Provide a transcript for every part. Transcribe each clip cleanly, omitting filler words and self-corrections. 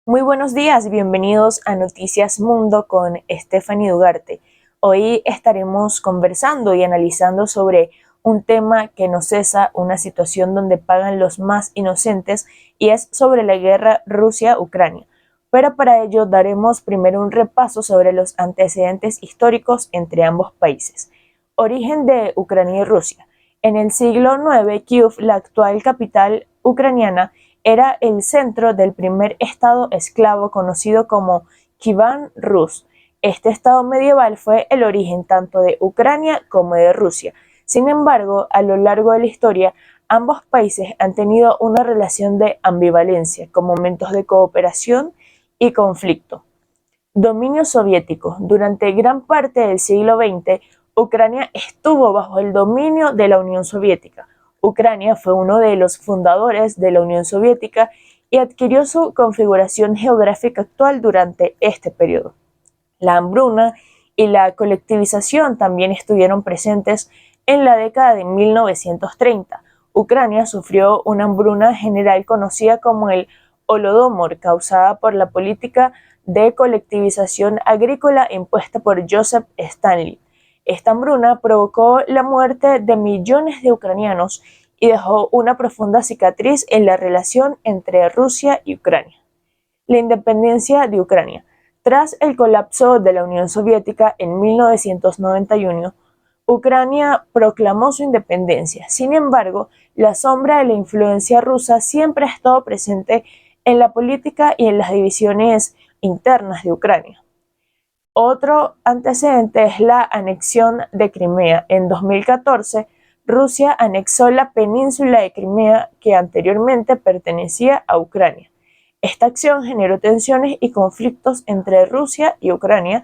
Muy buenos días, bienvenidos a Noticias Mundo con Stephanie Ugarte. Hoy estaremos conversando y analizando sobre un tema que no cesa, una situación donde pagan los más inocentes, y es sobre la guerra Rusia-Ucrania. Pero para ello daremos primero un repaso sobre los antecedentes históricos entre ambos países. Origen de Ucrania y Rusia. En el siglo IX, Kiev, la actual capital ucraniana, era el centro del primer estado esclavo conocido como Kievan Rus. Este estado medieval fue el origen tanto de Ucrania como de Rusia. Sin embargo, a lo largo de la historia, ambos países han tenido una relación de ambivalencia, con momentos de cooperación y conflicto. Dominio soviético. Durante gran parte del siglo XX, Ucrania estuvo bajo el dominio de la Unión Soviética. Ucrania fue uno de los fundadores de la Unión Soviética y adquirió su configuración geográfica actual durante este periodo. La hambruna y la colectivización también estuvieron presentes en la década de 1930. Ucrania sufrió una hambruna general conocida como el Holodomor, causada por la política de colectivización agrícola impuesta por Joseph Stalin. Esta hambruna provocó la muerte de millones de ucranianos y dejó una profunda cicatriz en la relación entre Rusia y Ucrania. La independencia de Ucrania. Tras el colapso de la Unión Soviética en 1991, Ucrania proclamó su independencia. Sin embargo, la sombra de la influencia rusa siempre ha estado presente en la política y en las divisiones internas de Ucrania. Otro antecedente es la anexión de Crimea. En 2014, Rusia anexó la península de Crimea, que anteriormente pertenecía a Ucrania. Esta acción generó tensiones y conflictos entre Rusia y Ucrania,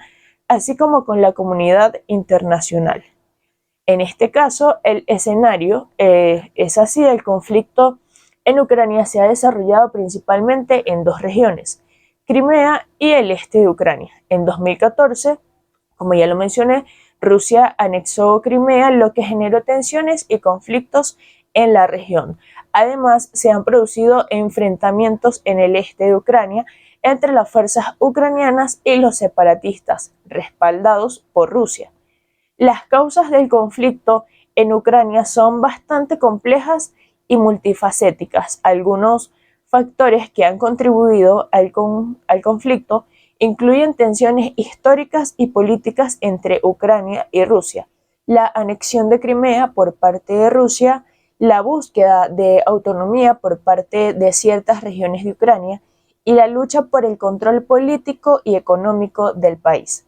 así como con la comunidad internacional. En este caso, el escenario es así: el conflicto en Ucrania se ha desarrollado principalmente en dos regiones, Crimea y el este de Ucrania. En 2014, como ya lo mencioné, Rusia anexó Crimea, lo que generó tensiones y conflictos en la región. Además, se han producido enfrentamientos en el este de Ucrania entre las fuerzas ucranianas y los separatistas, respaldados por Rusia. Las causas del conflicto en Ucrania son bastante complejas y multifacéticas. Algunos factores que han contribuido al conflicto incluyen tensiones históricas y políticas entre Ucrania y Rusia, la anexión de Crimea por parte de Rusia, la búsqueda de autonomía por parte de ciertas regiones de Ucrania y la lucha por el control político y económico del país.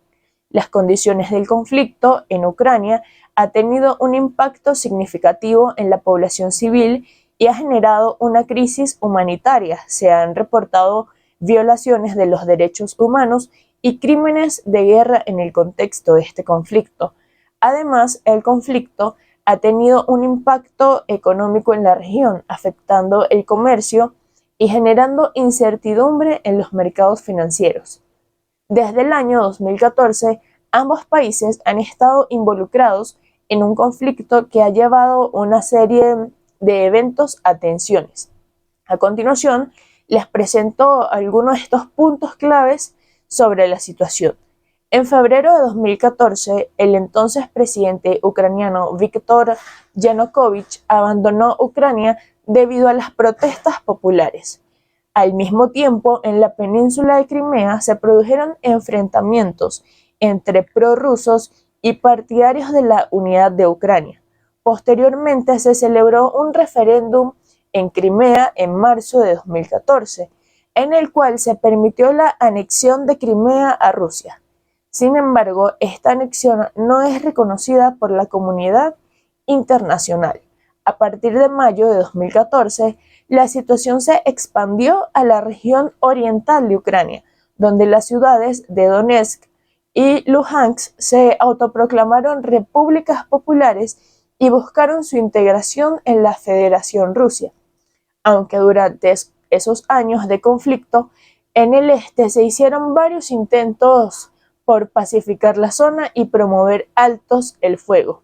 Las condiciones del conflicto en Ucrania ha tenido un impacto significativo en la población civil y ha generado una crisis humanitaria. Se han reportado violaciones de los derechos humanos y crímenes de guerra en el contexto de este conflicto. Además, el conflicto ha tenido un impacto económico en la región, afectando el comercio y generando incertidumbre en los mercados financieros. Desde el año 2014, ambos países han estado involucrados en un conflicto que ha llevado una serie de eventos a tensiones. A continuación, les presento algunos de estos puntos claves sobre la situación. En febrero de 2014, el entonces presidente ucraniano Viktor Yanukovych abandonó Ucrania debido a las protestas populares. Al mismo tiempo, en la península de Crimea se produjeron enfrentamientos entre prorrusos y partidarios de la unidad de Ucrania. Posteriormente se celebró un referéndum en Crimea en marzo de 2014, en el cual se permitió la anexión de Crimea a Rusia. Sin embargo, esta anexión no es reconocida por la comunidad internacional. A partir de mayo de 2014, la situación se expandió a la región oriental de Ucrania, donde las ciudades de Donetsk y Luhansk se autoproclamaron repúblicas populares y buscaron su integración en la Federación Rusa. Aunque durante esos años de conflicto, en el este se hicieron varios intentos por pacificar la zona y promover altos el fuego.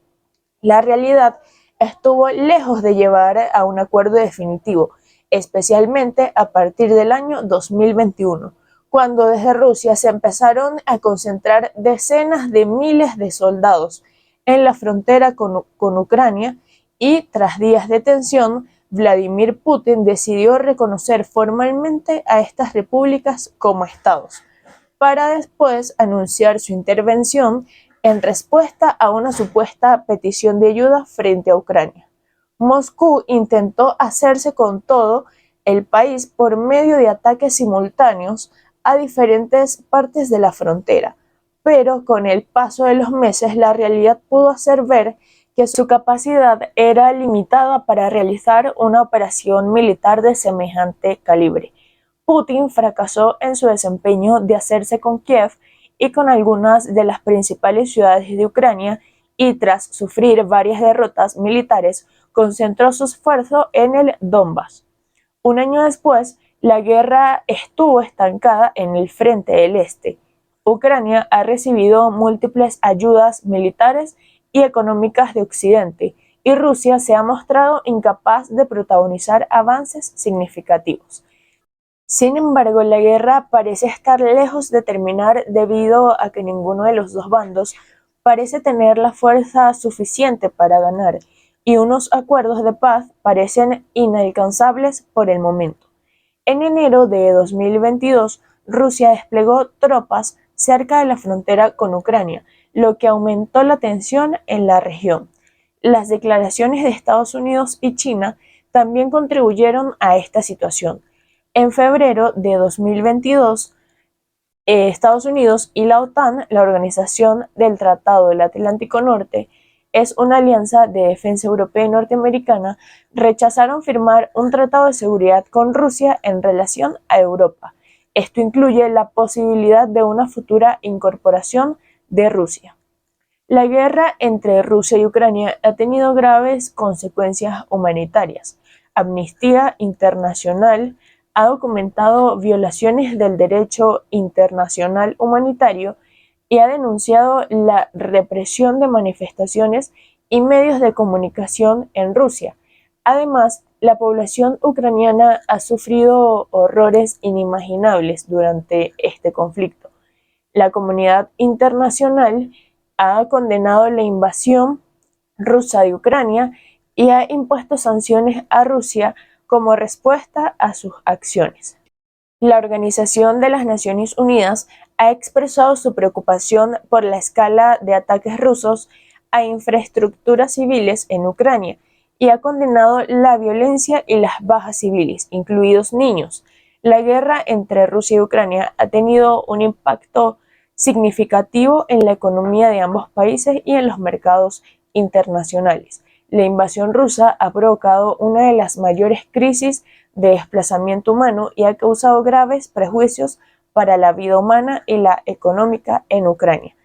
La realidad estuvo lejos de llevar a un acuerdo definitivo. especialmente a partir del año 2021, cuando desde Rusia se empezaron a concentrar decenas de miles de soldados en la frontera con Ucrania y, tras días de tensión, Vladimir Putin decidió reconocer formalmente a estas repúblicas como estados, para después anunciar su intervención en respuesta a una supuesta petición de ayuda frente a Ucrania. Moscú intentó hacerse con todo el país por medio de ataques simultáneos a diferentes partes de la frontera, pero con el paso de los meses la realidad pudo hacer ver que su capacidad era limitada para realizar una operación militar de semejante calibre. Putin fracasó en su desempeño de hacerse con Kiev y con algunas de las principales ciudades de Ucrania, y tras sufrir varias derrotas militares, concentró su esfuerzo en el Donbass. Un año después, la guerra estuvo estancada en el frente del este. Ucrania ha recibido múltiples ayudas militares y económicas de Occidente, y Rusia se ha mostrado incapaz de protagonizar avances significativos. Sin embargo, la guerra parece estar lejos de terminar debido a que ninguno de los dos bandos parece tener la fuerza suficiente para ganar, y unos acuerdos de paz parecen inalcanzables por el momento. En enero de 2022, Rusia desplegó tropas cerca de la frontera con Ucrania, lo que aumentó la tensión en la región. Las declaraciones de Estados Unidos y China también contribuyeron a esta situación. En febrero de 2022, Estados Unidos y la OTAN, la Organización del Tratado del Atlántico Norte, es una alianza de defensa europea y norteamericana, rechazaron firmar un tratado de seguridad con Rusia en relación a Europa. Esto incluye la posibilidad de una futura incorporación de Rusia. La guerra entre Rusia y Ucrania ha tenido graves consecuencias humanitarias. Amnistía Internacional ha documentado violaciones del derecho internacional humanitario y ha denunciado la represión de manifestaciones y medios de comunicación en Rusia. Además, la población ucraniana ha sufrido horrores inimaginables durante este conflicto. La comunidad internacional ha condenado la invasión rusa de Ucrania y ha impuesto sanciones a Rusia como respuesta a sus acciones. La Organización de las Naciones Unidas ha expresado su preocupación por la escala de ataques rusos a infraestructuras civiles en Ucrania y ha condenado la violencia y las bajas civiles, incluidos niños. La guerra entre Rusia y Ucrania ha tenido un impacto significativo en la economía de ambos países y en los mercados internacionales. La invasión rusa ha provocado una de las mayores crisis de desplazamiento humano y ha causado graves prejuicios para la vida humana y la económica en Ucrania.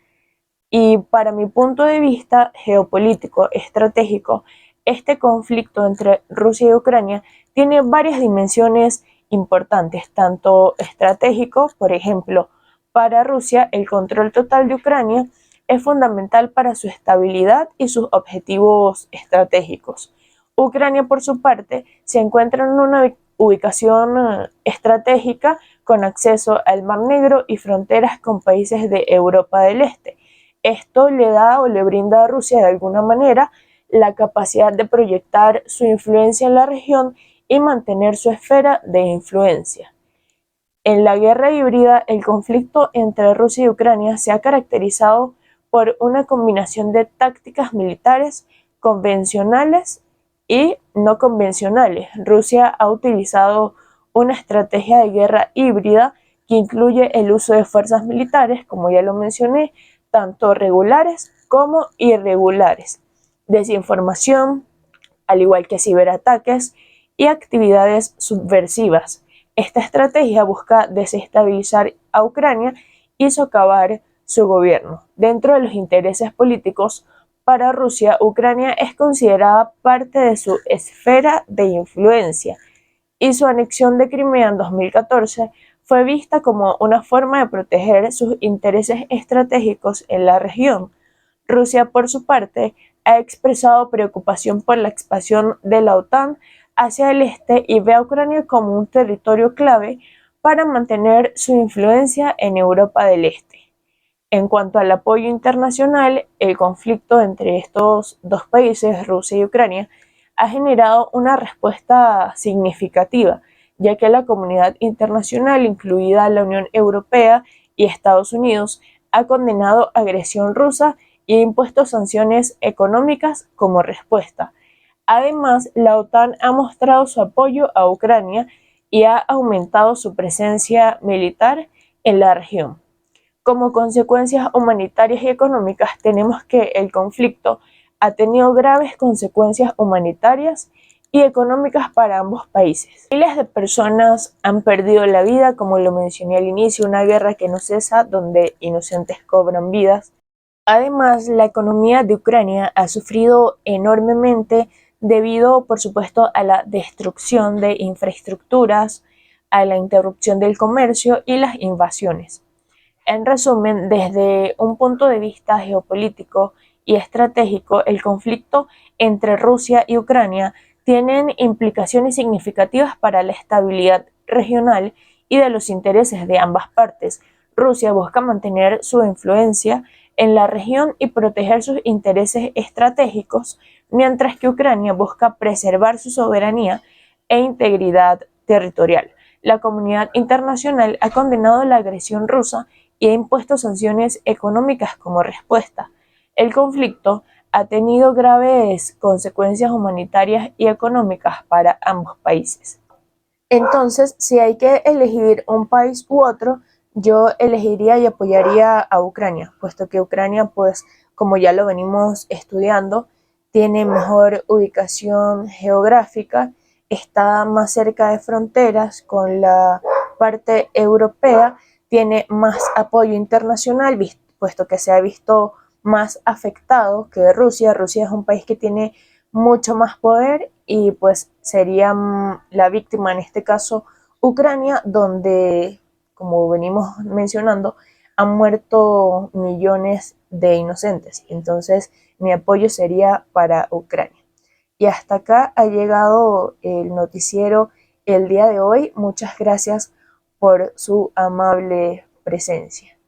Y para mi punto de vista geopolítico estratégico, este conflicto entre Rusia y Ucrania tiene varias dimensiones importantes, tanto estratégico, por ejemplo, para Rusia el control total de Ucrania es fundamental para su estabilidad y sus objetivos estratégicos. Ucrania, por su parte, se encuentra en una ubicación estratégica con acceso al Mar Negro y fronteras con países de Europa del Este. Esto le da o le brinda a Rusia de alguna manera la capacidad de proyectar su influencia en la región y mantener su esfera de influencia. En la guerra híbrida, el conflicto entre Rusia y Ucrania se ha caracterizado por una combinación de tácticas militares convencionales y no convencionales. Rusia ha utilizado una estrategia de guerra híbrida que incluye el uso de fuerzas militares, como ya lo mencioné, tanto regulares como irregulares, desinformación, al igual que ciberataques y actividades subversivas. Esta estrategia busca desestabilizar a Ucrania y socavar su gobierno. Dentro de los intereses políticos, para Rusia, Ucrania es considerada parte de su esfera de influencia y su anexión de Crimea en 2014 fue vista como una forma de proteger sus intereses estratégicos en la región. Rusia, por su parte, ha expresado preocupación por la expansión de la OTAN hacia el este y ve a Ucrania como un territorio clave para mantener su influencia en Europa del Este. En cuanto al apoyo internacional, el conflicto entre estos dos países, Rusia y Ucrania, ha generado una respuesta significativa, ya que la comunidad internacional, incluida la Unión Europea y Estados Unidos, ha condenado agresión rusa y ha impuesto sanciones económicas como respuesta. Además, la OTAN ha mostrado su apoyo a Ucrania y ha aumentado su presencia militar en la región. Como consecuencias humanitarias y económicas, tenemos que el conflicto ha tenido graves consecuencias humanitarias y económicas para ambos países. Miles de personas han perdido la vida, como lo mencioné al inicio, una guerra que no cesa, donde inocentes cobran vidas. Además, la economía de Ucrania ha sufrido enormemente debido, por supuesto, a la destrucción de infraestructuras, a la interrupción del comercio y las invasiones. En resumen, desde un punto de vista geopolítico y estratégico, el conflicto entre Rusia y Ucrania tiene implicaciones significativas para la estabilidad regional y de los intereses de ambas partes. Rusia busca mantener su influencia en la región y proteger sus intereses estratégicos, mientras que Ucrania busca preservar su soberanía e integridad territorial. La comunidad internacional ha condenado la agresión rusa y ha impuesto sanciones económicas como respuesta. El conflicto ha tenido graves consecuencias humanitarias y económicas para ambos países. Entonces, si hay que elegir un país u otro, yo elegiría y apoyaría a Ucrania, puesto que Ucrania, pues, como ya lo venimos estudiando, tiene mejor ubicación geográfica, está más cerca de fronteras con la parte europea, tiene más apoyo internacional, puesto que se ha visto más afectado que Rusia. Rusia es un país que tiene mucho más poder y pues sería la víctima en este caso Ucrania, donde, como venimos mencionando, han muerto millones de inocentes. Entonces, mi apoyo sería para Ucrania. Y hasta acá ha llegado el noticiero el día de hoy. Muchas gracias por su amable presencia.